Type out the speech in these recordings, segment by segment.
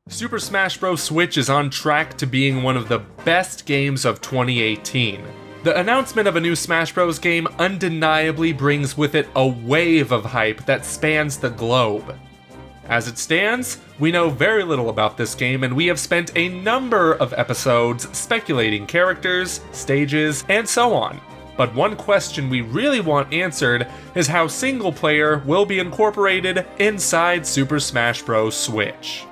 Super Smash Bros. Switch is on track to being one of the best games of 2018. The announcement of a new Smash Bros. Game undeniably brings with it a wave of hype that spans the globe. As it stands, we know very little about this game, and we have spent a number of episodes speculating characters, stages, and so on. But one question we really want answered is how single player will be incorporated inside Super Smash Bros. Switch.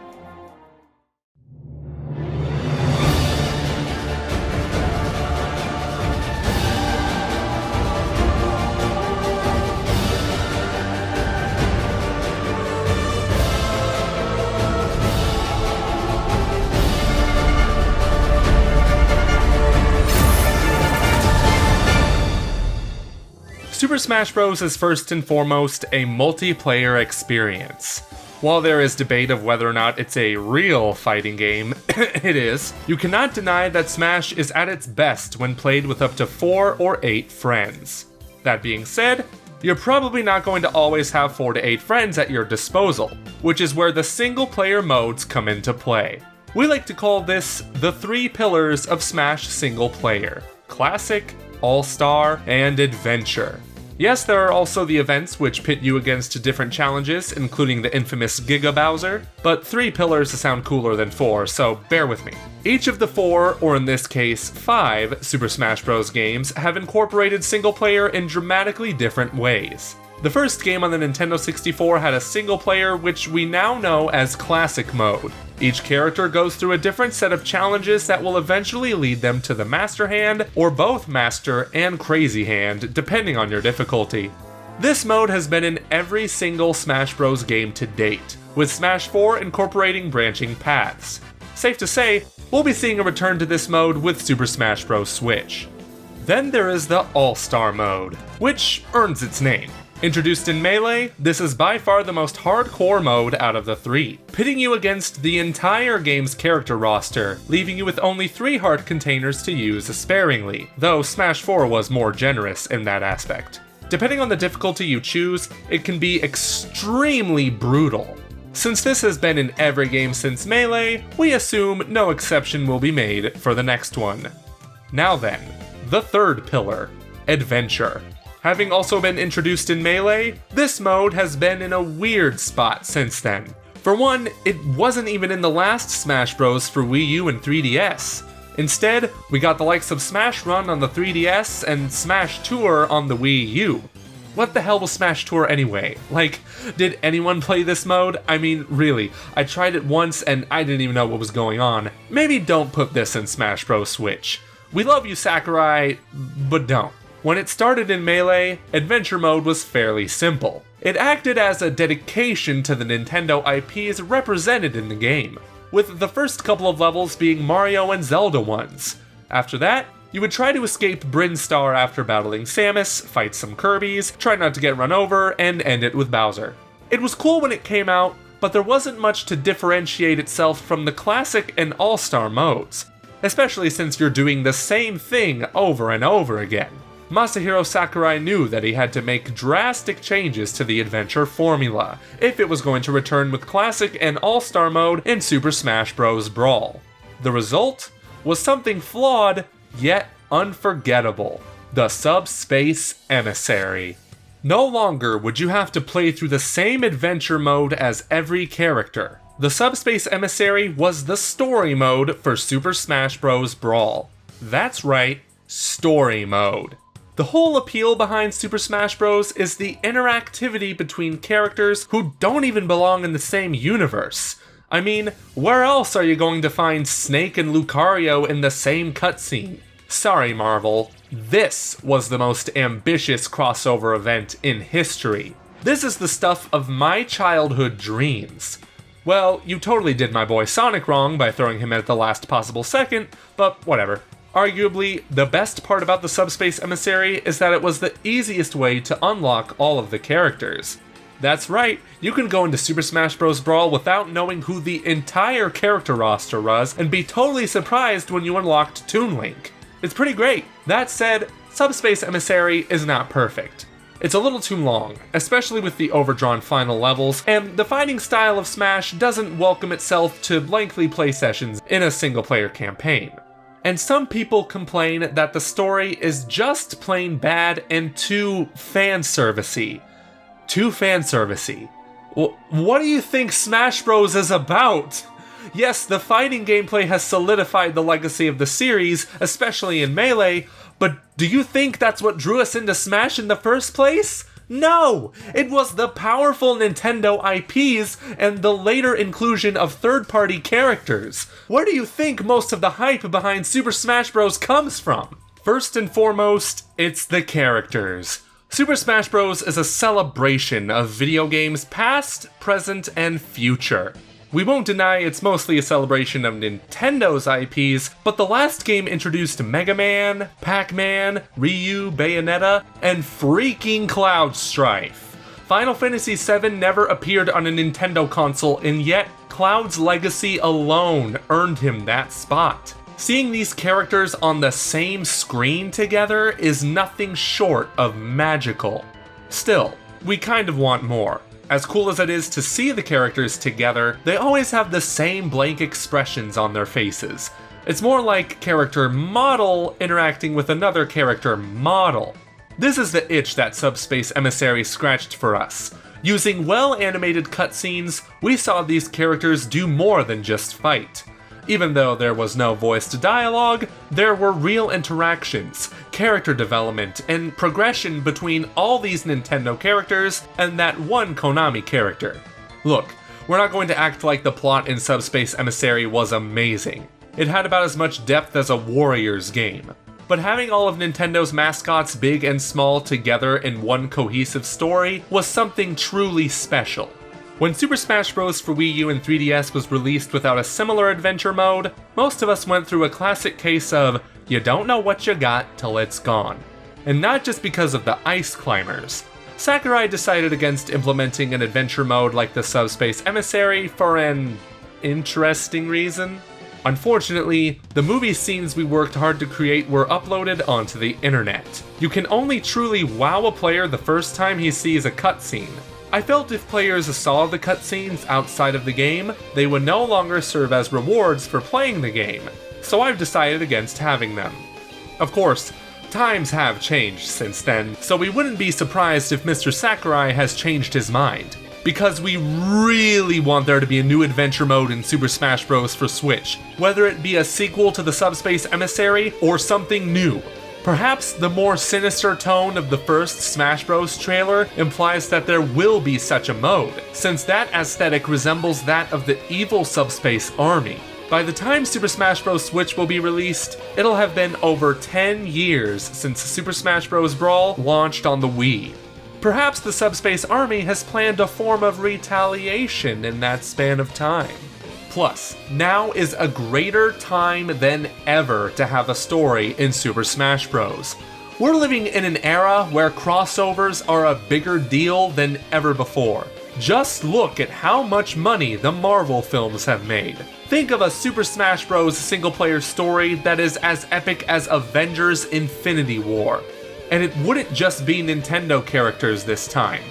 Super Smash Bros. Is first and foremost a multiplayer experience. While there is debate of whether or not it's a real fighting game, it is, you cannot deny that Smash is at its best when played with up to 4 or 8 friends. That being said, you're probably not going to always have 4 to 8 friends at your disposal, which is where the single player modes come into play. We like to call this the 3 pillars of Smash single player: Classic, All-Star, and Adventure. Yes, there are also the events which pit you against different challenges, including the infamous Giga Bowser, but 3 pillars sound cooler than 4, so bear with me. Each of the 4, or in this case 5, Super Smash Bros. Games have incorporated single player in dramatically different ways. The first game on the Nintendo 64 had a single player which we now know as Classic Mode. Each character goes through a different set of challenges that will eventually lead them to the Master Hand, or both Master and Crazy Hand, depending on your difficulty. This mode has been in every single Smash Bros. Game to date, with Smash 4 incorporating branching paths. Safe to say, we'll be seeing a return to this mode with Super Smash Bros. Switch. Then there is the All-Star mode, which earns its name. Introduced in Melee, this is by far the most hardcore mode out of the 3, pitting you against the entire game's character roster, leaving you with only 3 heart containers to use sparingly, though Smash 4 was more generous in that aspect. Depending on the difficulty you choose, it can be extremely brutal. Since this has been in every game since Melee, we assume no exception will be made for the next one. Now then, the third pillar, Adventure. Having also been introduced in Melee, this mode has been in a weird spot since then. For one, it wasn't even in the last Smash Bros. For Wii U and 3DS. Instead, we got the likes of Smash Run on the 3DS and Smash Tour on the Wii U. What the hell was Smash Tour anyway? Like, did anyone play this mode? I mean, really, I tried it once and I didn't even know what was going on. Maybe don't put this in Smash Bros. Switch. We love you, Sakurai, but don't. When it started in Melee, Adventure Mode was fairly simple. It acted as a dedication to the Nintendo IPs represented in the game, with the first couple of levels being Mario and Zelda ones. After that, you would try to escape Brinstar after battling Samus, fight some Kirbys, try not to get run over, and end it with Bowser. It was cool when it came out, but there wasn't much to differentiate itself from the Classic and All-Star modes, especially since you're doing the same thing over and over again. Masahiro Sakurai knew that he had to make drastic changes to the Adventure formula if it was going to return with Classic and All-Star mode in Super Smash Bros. Brawl. The result was something flawed, yet unforgettable: the Subspace Emissary. No longer would you have to play through the same adventure mode as every character. The Subspace Emissary was the story mode for Super Smash Bros. Brawl. That's right, story mode. The whole appeal behind Super Smash Bros. Is the interactivity between characters who don't even belong in the same universe. I mean, where else are you going to find Snake and Lucario in the same cutscene? Sorry, Marvel. This was the most ambitious crossover event in history. This is the stuff of my childhood dreams. Well, you totally did my boy Sonic wrong by throwing him at the last possible second, but whatever. Arguably, the best part about the Subspace Emissary is that it was the easiest way to unlock all of the characters. That's right, you can go into Super Smash Bros. Brawl without knowing who the entire character roster was and be totally surprised when you unlocked Toon Link. It's pretty great. That said, Subspace Emissary is not perfect. It's a little too long, especially with the overdrawn final levels, and the fighting style of Smash doesn't welcome itself to lengthy play sessions in a single-player campaign. And some people complain that the story is just plain bad and too fanservice-y. Too fanservice-y. What do you think Smash Bros. Is about? Yes, the fighting gameplay has solidified the legacy of the series, especially in Melee, but do you think that's what drew us into Smash in the first place? No! It was the powerful Nintendo IPs and the later inclusion of third-party characters. Where do you think most of the hype behind Super Smash Bros. Comes from? First and foremost, it's the characters. Super Smash Bros. Is a celebration of video games past, present, and future. We won't deny it's mostly a celebration of Nintendo's IPs, but the last game introduced Mega Man, Pac-Man, Ryu, Bayonetta, and freaking Cloud Strife. Final Fantasy VII never appeared on a Nintendo console, and yet Cloud's legacy alone earned him that spot. Seeing these characters on the same screen together is nothing short of magical. Still, we kind of want more. As cool as it is to see the characters together, they always have the same blank expressions on their faces. It's more like character model interacting with another character model. This is the itch that Subspace Emissary scratched for us. Using well-animated cutscenes, we saw these characters do more than just fight. Even though there was no voiced dialogue, there were real interactions, character development, and progression between all these Nintendo characters and that one Konami character. Look, we're not going to act like the plot in Subspace Emissary was amazing. It had about as much depth as a Warriors game. But having all of Nintendo's mascots big and small together in one cohesive story was something truly special. When Super Smash Bros. For Wii U and 3DS was released without a similar adventure mode, most of us went through a classic case of, you don't know what you got till it's gone. And not just because of the ice climbers. Sakurai decided against implementing an adventure mode like the Subspace Emissary for an interesting reason. Unfortunately, the movie scenes we worked hard to create were uploaded onto the internet. You can only truly wow a player the first time he sees a cutscene. I felt if players saw the cutscenes outside of the game, they would no longer serve as rewards for playing the game, so I've decided against having them. Of course, times have changed since then, so we wouldn't be surprised if Mr. Sakurai has changed his mind. Because we really want there to be a new adventure mode in Super Smash Bros. For Switch, whether it be a sequel to the Subspace Emissary or something new. Perhaps the more sinister tone of the first Smash Bros. Trailer implies that there will be such a mode, since that aesthetic resembles that of the evil Subspace Army. By the time Super Smash Bros. Switch will be released, it'll have been over 10 years since Super Smash Bros. Brawl launched on the Wii. Perhaps the Subspace Army has planned a form of retaliation in that span of time. Plus, now is a greater time than ever to have a story in Super Smash Bros. We're living in an era where crossovers are a bigger deal than ever before. Just look at how much money the Marvel films have made. Think of a Super Smash Bros. Single-player story that is as epic as Avengers Infinity War. And it wouldn't just be Nintendo characters this time.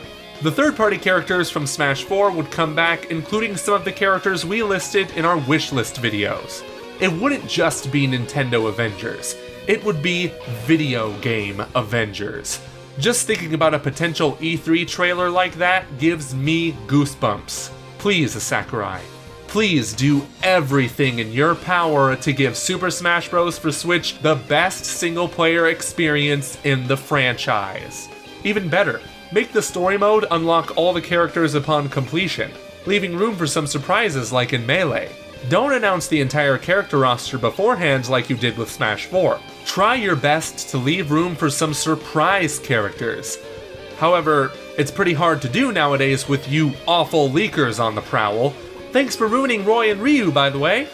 The third-party characters from Smash 4 would come back, including some of the characters we listed in our wishlist videos. It wouldn't just be Nintendo Avengers, it would be video game Avengers. Just thinking about a potential E3 trailer like that gives me goosebumps. Please, Sakurai, please do everything in your power to give Super Smash Bros. For Switch the best single-player experience in the franchise. Even better, make the story mode unlock all the characters upon completion, leaving room for some surprises like in Melee. Don't announce the entire character roster beforehand like you did with Smash 4. Try your best to leave room for some surprise characters. However, it's pretty hard to do nowadays with you awful leakers on the prowl. Thanks for ruining Roy and Ryu, by the way.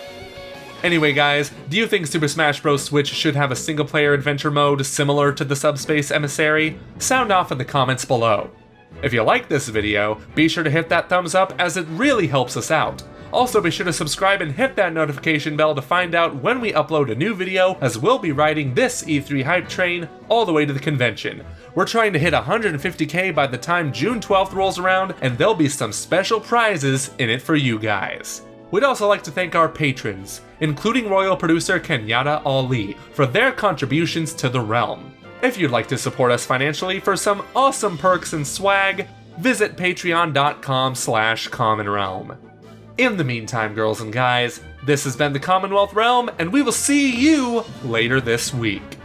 Anyway guys, do you think Super Smash Bros. Switch should have a single-player adventure mode similar to the Subspace Emissary? Sound off in the comments below. If you like this video, be sure to hit that thumbs up as it really helps us out. Also, be sure to subscribe and hit that notification bell to find out when we upload a new video, as we'll be riding this E3 hype train all the way to the convention. We're trying to hit 150k by the time June 12th rolls around, and there'll be some special prizes in it for you guys. We'd also like to thank our patrons, including royal producer Kenyatta Ali, for their contributions to the realm. If you'd like to support us financially for some awesome perks and swag, visit patreon.com/commonrealm. In the meantime, girls and guys, this has been the Commonwealth Realm, and we will see you later this week.